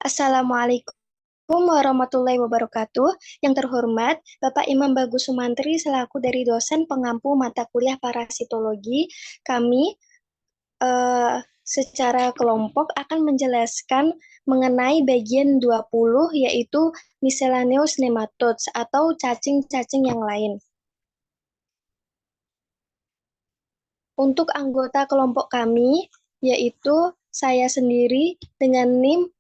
Assalamualaikum warahmatullahi wabarakatuh. Yang terhormat, Bapak Imam Bagus Sumantri selaku dari dosen pengampu mata kuliah parasitologi, kami secara kelompok akan menjelaskan mengenai bagian 20 yaitu miscellaneous nematodes atau cacing-cacing yang lain. Untuk anggota kelompok kami, yaitu saya sendiri dengan NIM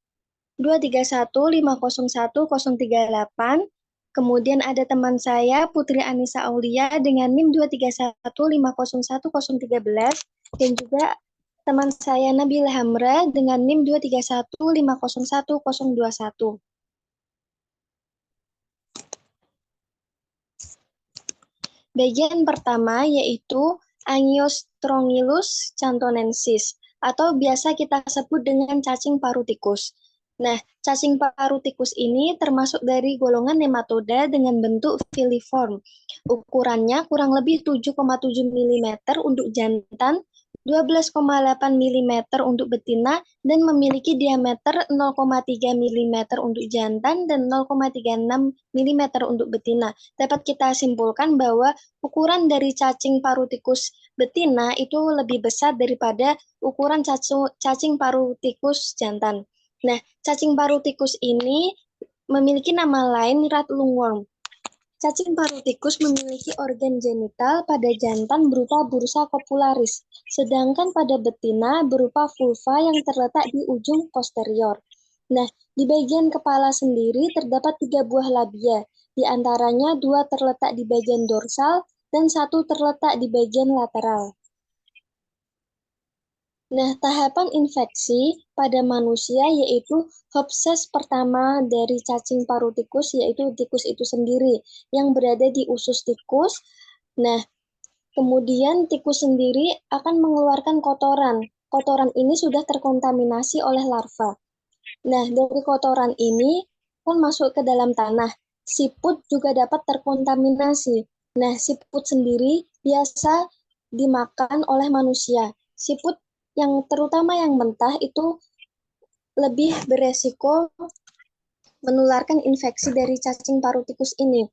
231501038. Kemudian ada teman saya Putri Anissa Aulia dengan NIM 231501013 dan juga teman saya Nabila Hamra dengan NIM 231501021. Bagian pertama yaitu Angiostrongyllus cantonensis atau biasa kita sebut dengan cacing paru tikus. Nah, cacing paru tikus ini termasuk dari golongan nematoda dengan bentuk filiform. Ukurannya kurang lebih 7,7 mm untuk jantan, 12,8 mm untuk betina, dan memiliki diameter 0,3 mm untuk jantan dan 0,36 mm untuk betina. Dapat kita simpulkan bahwa ukuran dari cacing paru tikus betina itu lebih besar daripada ukuran cacing paru tikus jantan. Nah, cacing paru tikus ini memiliki nama lain rat lungworm. Cacing paru tikus memiliki organ genital pada jantan berupa bursa copularis, sedangkan pada betina berupa vulva yang terletak di ujung posterior. Nah, di bagian kepala sendiri terdapat 3 buah labia, di antaranya 2 terletak di bagian dorsal dan 1 terletak di bagian lateral. Nah, tahapan infeksi pada manusia yaitu hopses pertama dari cacing paru tikus, yaitu tikus itu sendiri yang berada di usus tikus. Nah, kemudian tikus sendiri akan mengeluarkan kotoran. Kotoran ini sudah terkontaminasi oleh larva. Nah, dari kotoran ini kan masuk ke dalam tanah. Siput juga dapat terkontaminasi. Nah, siput sendiri biasa dimakan oleh manusia. Siput yang terutama yang mentah itu lebih beresiko menularkan infeksi dari cacing paru tikus ini.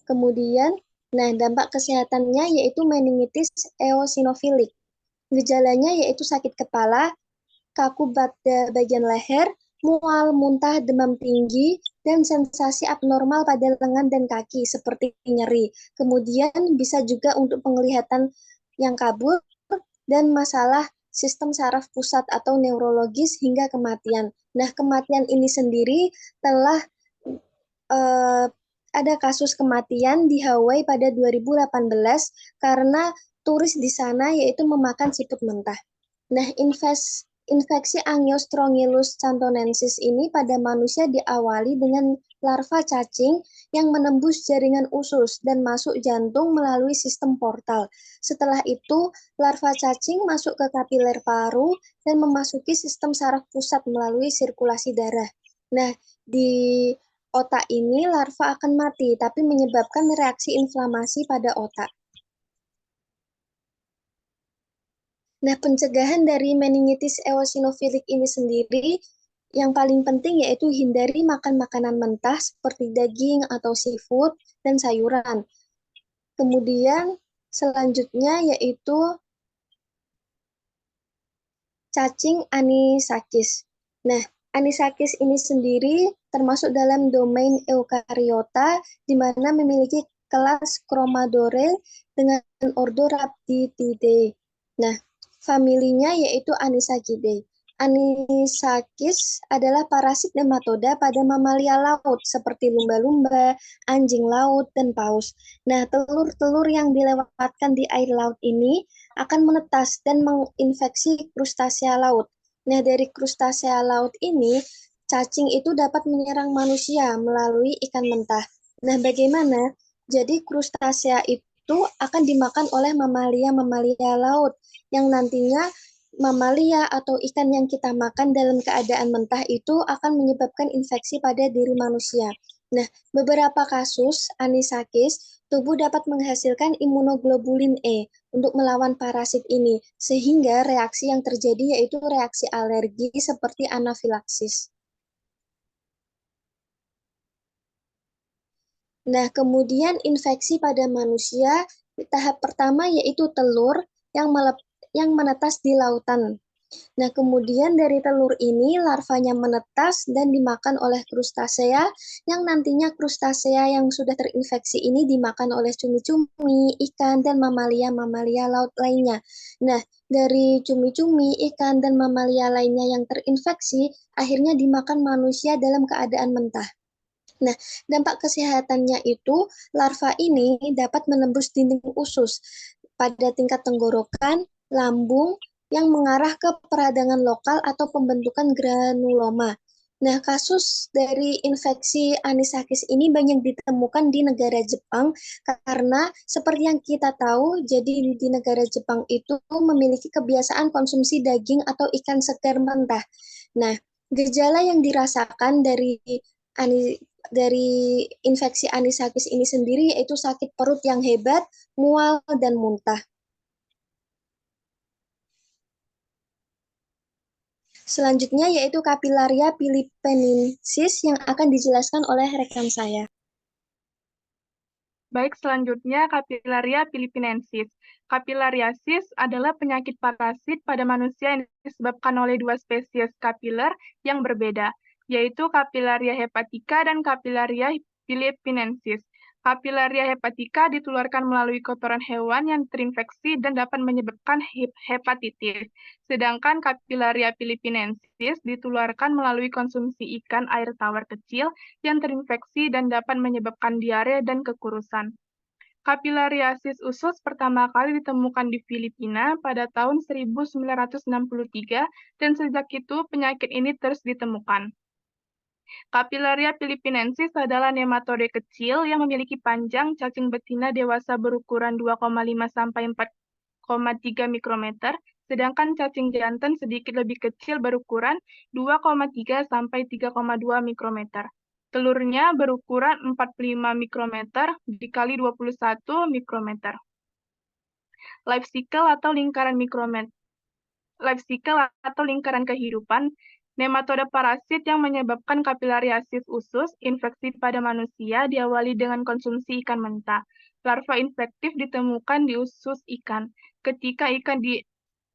Kemudian, nah dampak kesehatannya yaitu meningitis eosinofilik. Gejalanya yaitu sakit kepala, kaku pada bagian leher, mual, muntah, demam tinggi, dan sensasi abnormal pada lengan dan kaki seperti nyeri. Kemudian bisa juga untuk penglihatan yang kabur dan masalah sistem saraf pusat atau neurologis hingga kematian. Nah, kematian ini sendiri telah uh, ada kasus kematian di Hawaii pada 2018 karena turis di sana yaitu memakan siput mentah. Nah, infeksi Angiostrongyllus cantonensis ini pada manusia diawali dengan larva cacing yang menembus jaringan usus dan masuk jantung melalui sistem portal. Setelah itu, larva cacing masuk ke kapiler paru dan memasuki sistem saraf pusat melalui sirkulasi darah. Nah, di otak ini larva akan mati, tapi menyebabkan reaksi inflamasi pada otak. Nah, pencegahan dari meningitis eosinofilik ini sendiri yang paling penting yaitu hindari makan makanan mentah seperti daging atau seafood dan sayuran. Kemudian selanjutnya yaitu cacing anisakis. Nah, anisakis ini sendiri termasuk dalam domain eukariota di mana memiliki kelas Chromadore dengan ordo Rhabditidae. Nah, familinya yaitu Anisakidae. Anisakis adalah parasit nematoda pada mamalia laut seperti lumba-lumba, anjing laut, dan paus. Nah, telur-telur yang dilewatkan di air laut ini akan menetas dan menginfeksi krustasea laut. Nah, dari krustasea laut ini, cacing itu dapat menyerang manusia melalui ikan mentah. Nah, bagaimana? Jadi krustasea itu akan dimakan oleh mamalia-mamalia laut yang nantinya mamalia atau ikan yang kita makan dalam keadaan mentah itu akan menyebabkan infeksi pada diri manusia. Nah, beberapa kasus anisakis, tubuh dapat menghasilkan imunoglobulin E untuk melawan parasit ini, sehingga reaksi yang terjadi yaitu reaksi alergi seperti anafilaksis. Nah, kemudian infeksi pada manusia, tahap pertama yaitu telur yang menetas di lautan. Nah, kemudian dari telur ini larvanya menetas dan dimakan oleh krustasea, yang nantinya krustasea yang sudah terinfeksi ini dimakan oleh cumi-cumi, ikan, dan mamalia-mamalia laut lainnya. Nah, dari cumi-cumi, ikan, dan mamalia lainnya yang terinfeksi, akhirnya dimakan manusia dalam keadaan mentah. Nah, dampak kesehatannya itu, larva ini dapat menembus dinding usus pada tingkat tenggorokan, lambung, yang mengarah ke peradangan lokal atau pembentukan granuloma. Nah, kasus dari infeksi anisakis ini banyak ditemukan di negara Jepang karena seperti yang kita tahu, jadi di negara Jepang itu memiliki kebiasaan konsumsi daging atau ikan segar mentah. Nah, gejala yang dirasakan dari infeksi anisakis ini sendiri yaitu sakit perut yang hebat, mual, dan muntah. Selanjutnya yaitu Capillaria philippensis yang akan dijelaskan oleh rekan saya. Baik, selanjutnya Capillaria philippinensis. Kapilariasis adalah penyakit parasit pada manusia yang disebabkan oleh dua spesies kapiler yang berbeda, yaitu Capillaria hepatica dan Capillaria philippinensis. Capillaria hepatica ditularkan melalui kotoran hewan yang terinfeksi dan dapat menyebabkan hepatitis. Sedangkan Capillaria philippinensis ditularkan melalui konsumsi ikan air tawar kecil yang terinfeksi dan dapat menyebabkan diare dan kekurusan. Kapilariasis usus pertama kali ditemukan di Filipina pada tahun 1963 dan sejak itu penyakit ini terus ditemukan. Capillaria philippinensis adalah nematode kecil yang memiliki panjang cacing betina dewasa berukuran 2,5 sampai 4,3 mikrometer, sedangkan cacing jantan sedikit lebih kecil berukuran 2,3 sampai 3,2 mikrometer. Telurnya berukuran 45 mikrometer dikali 21 mikrometer. Life cycle atau lingkaran kehidupan, nematode parasit yang menyebabkan kapilariasis usus, infeksi pada manusia diawali dengan konsumsi ikan mentah. Larva infektif ditemukan di usus ikan. Ketika ikan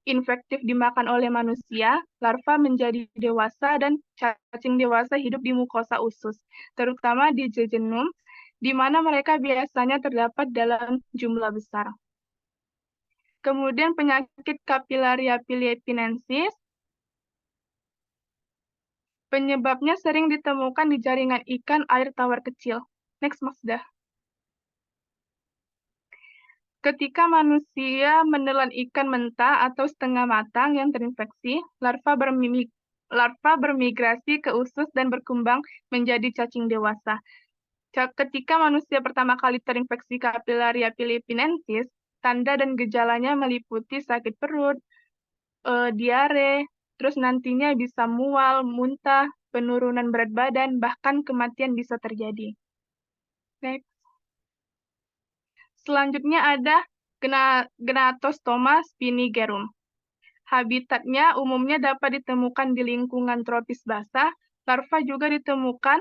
infektif dimakan oleh manusia, larva menjadi dewasa dan cacing dewasa hidup di mukosa usus, terutama di jejunum, di mana mereka biasanya terdapat dalam jumlah besar. Kemudian penyakit Capillaria philippinensis, penyebabnya sering ditemukan di jaringan ikan air tawar kecil. Next, Mas Dah. Ketika manusia menelan ikan mentah atau setengah matang yang terinfeksi, larva bermigrasi ke usus dan berkembang menjadi cacing dewasa. Ketika manusia pertama kali terinfeksi Capillaria philippinensis, tanda dan gejalanya meliputi sakit perut, diare, terus nantinya bisa mual, muntah, penurunan berat badan, bahkan kematian bisa terjadi. Next. Selanjutnya ada Gnatostoma spinigerum. Habitatnya umumnya dapat ditemukan di lingkungan tropis basah. Larva juga ditemukan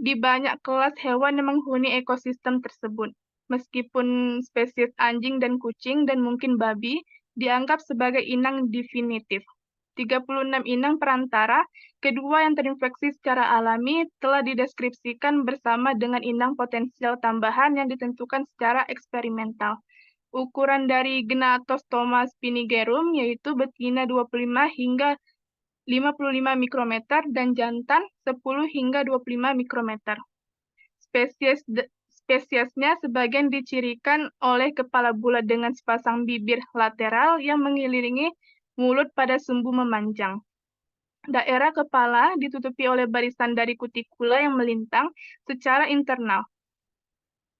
di banyak kelas hewan yang menghuni ekosistem tersebut. Meskipun spesies anjing dan kucing dan mungkin babi dianggap sebagai inang definitif. 36 inang perantara, kedua yang terinfeksi secara alami telah dideskripsikan bersama dengan inang potensial tambahan yang ditentukan secara eksperimental. Ukuran dari Gnatostoma spinigerum yaitu betina 25 hingga 55 mikrometer dan jantan 10 hingga 25 mikrometer. Spesiesnya sebagian dicirikan oleh kepala bulat dengan sepasang bibir lateral yang mengelilingi mulut pada sumbu memanjang. Daerah kepala ditutupi oleh barisan dari kutikula yang melintang secara internal.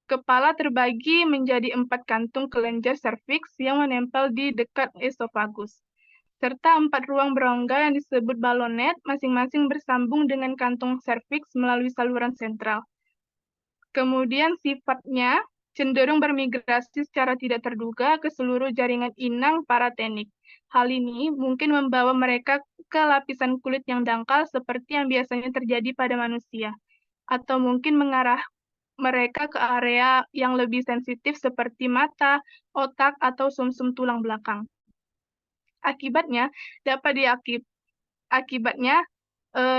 Kepala terbagi menjadi 4 kantung kelenjar serviks yang menempel di dekat esofagus, serta 4 ruang berongga yang disebut balonet, masing-masing bersambung dengan kantung serviks melalui saluran sentral. Kemudian sifatnya cenderung bermigrasi secara tidak terduga ke seluruh jaringan inang paratenik. Hal ini mungkin membawa mereka ke lapisan kulit yang dangkal seperti yang biasanya terjadi pada manusia, atau mungkin mereka ke area yang lebih sensitif seperti mata, otak, atau sumsum tulang belakang. Akibatnya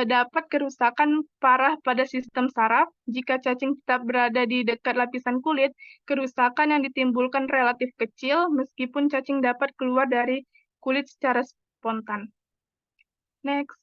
dapat kerusakan parah pada sistem saraf. Jika cacing tetap berada di dekat lapisan kulit, kerusakan yang ditimbulkan relatif kecil meskipun cacing dapat keluar dari kulit secara spontan. Next.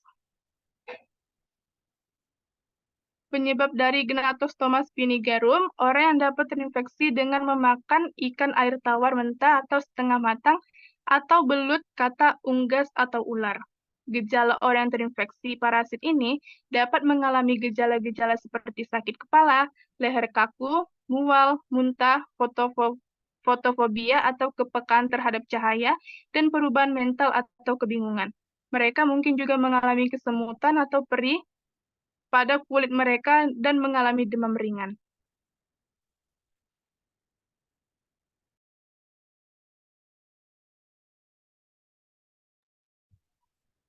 Penyebab dari Gnatostoma spinigarum, orang yang dapat terinfeksi dengan memakan ikan air tawar mentah atau setengah matang, atau belut, kata, unggas, atau ular. Gejala orang yang terinfeksi parasit ini dapat mengalami gejala-gejala seperti sakit kepala, leher kaku, mual, muntah, fotofobia atau kepekaan terhadap cahaya, dan perubahan mental atau kebingungan. Mereka mungkin juga mengalami kesemutan atau perih pada kulit mereka dan mengalami demam ringan.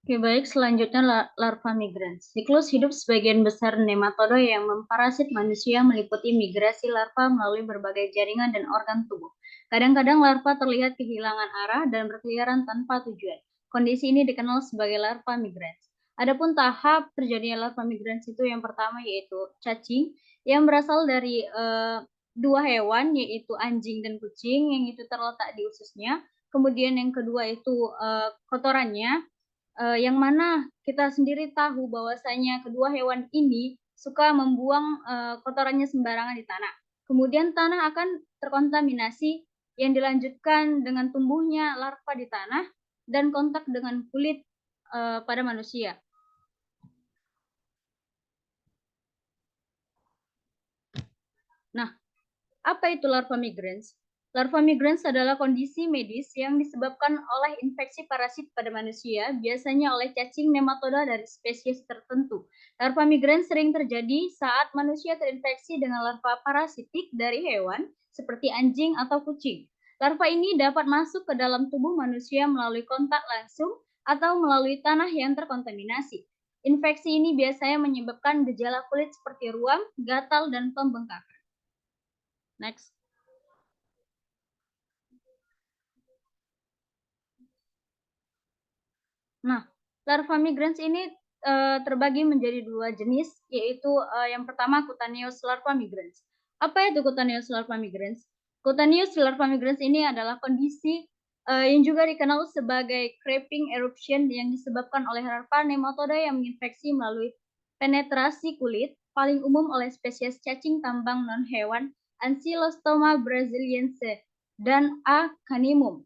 Oke, baik. Selanjutnya larva migrans. Siklus hidup sebagian besar nematoda yang memparasit manusia meliputi migrasi larva melalui berbagai jaringan dan organ tubuh. Kadang-kadang larva terlihat kehilangan arah dan berkeliaran tanpa tujuan. Kondisi ini dikenal sebagai larva migrans. Adapun tahap terjadinya larva migrans itu yang pertama yaitu cacing yang berasal dari dua hewan yaitu anjing dan kucing yang itu terletak di ususnya. Kemudian yang kedua itu kotorannya, yang mana kita sendiri tahu bahwasanya kedua hewan ini suka membuang kotorannya sembarangan di tanah. Kemudian tanah akan terkontaminasi yang dilanjutkan dengan tumbuhnya larva di tanah dan kontak dengan kulit pada manusia. Nah, apa itu larva migrans? Larva migrans adalah kondisi medis yang disebabkan oleh infeksi parasit pada manusia, biasanya oleh cacing nematoda dari spesies tertentu. Larva migrans sering terjadi saat manusia terinfeksi dengan larva parasitik dari hewan seperti anjing atau kucing. Larva ini dapat masuk ke dalam tubuh manusia melalui kontak langsung atau melalui tanah yang terkontaminasi. Infeksi ini biasanya menyebabkan gejala kulit seperti ruam, gatal, dan pembengkakan. Next. Nah, larva migrans ini terbagi menjadi dua jenis, yaitu yang pertama Cutaneous larva migrans. Apa itu Cutaneous larva migrans? Cutaneous larva migrans ini adalah kondisi yang juga dikenal sebagai creping eruption yang disebabkan oleh larva nematoda yang menginfeksi melalui penetrasi kulit, paling umum oleh spesies cacing tambang non-hewan Ancylostoma brasiliense dan A. caninum.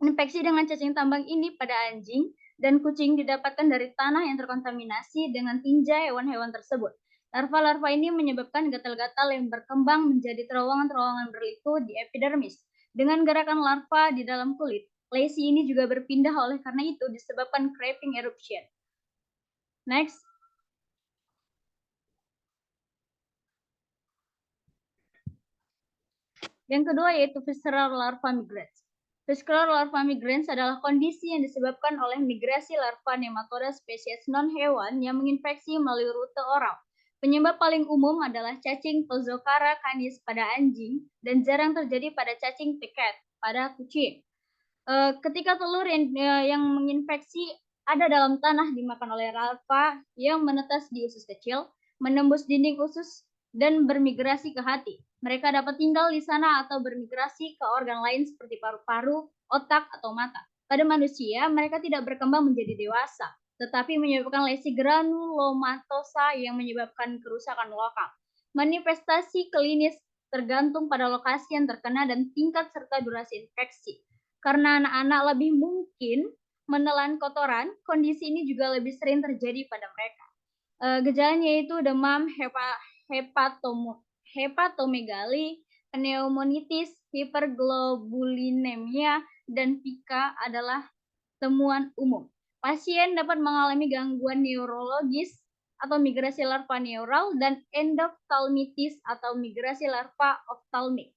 Infeksi dengan cacing tambang ini pada anjing dan kucing didapatkan dari tanah yang terkontaminasi dengan tinja hewan-hewan tersebut. Larva-larva ini menyebabkan gatal-gatal yang berkembang menjadi terowongan-terowongan berliku di epidermis. Dengan gerakan larva di dalam kulit, lesi ini juga berpindah oleh karena itu disebabkan creping eruption. Next. Yang kedua yaitu visceral larva migrans. Visceral larva migrans adalah kondisi yang disebabkan oleh migrasi larva nematoda spesies non-hewan yang menginfeksi melalui rute oral. Penyebab paling umum adalah cacing Tozocara canis pada anjing dan jarang terjadi pada cacing piket pada kucing. Ketika telur yang menginfeksi ada dalam tanah dimakan oleh larva yang menetas di usus kecil, menembus dinding usus, dan bermigrasi ke hati. Mereka dapat tinggal di sana atau bermigrasi ke organ lain seperti paru-paru, otak, atau mata. Pada manusia, mereka tidak berkembang menjadi dewasa, tetapi menyebabkan lesi granulomatosa yang menyebabkan kerusakan lokal. Manifestasi klinis tergantung pada lokasi yang terkena dan tingkat serta durasi infeksi. Karena anak-anak lebih mungkin menelan kotoran, kondisi ini juga lebih sering terjadi pada mereka. Gejalanya yaitu demam, hepatomegali, pneumonitis, hiperglobulinemia, dan pika adalah temuan umum. Pasien dapat mengalami gangguan neurologis atau migrasi larva neural dan endophthalmitis atau migrasi larva ophthalmik.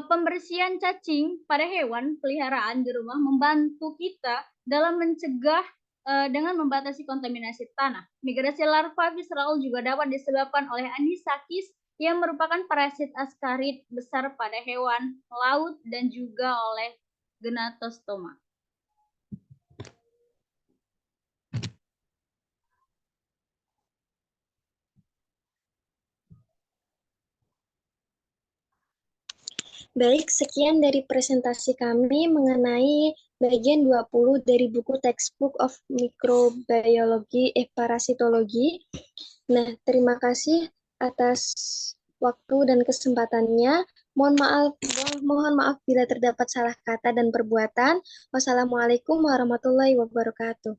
Pembersihan cacing pada hewan peliharaan di rumah membantu kita dalam mencegah dengan membatasi kontaminasi tanah. Migrasi larva visceral juga dapat disebabkan oleh anisakis yang merupakan parasit askarid besar pada hewan laut dan juga oleh Gnatostoma. Baik, sekian dari presentasi kami mengenai bagian 20 dari buku Textbook of Microbiology, Parasitologi. Nah, terima kasih atas waktu dan kesempatannya. Mohon maaf bila terdapat salah kata dan perbuatan. Wassalamualaikum warahmatullahi wabarakatuh.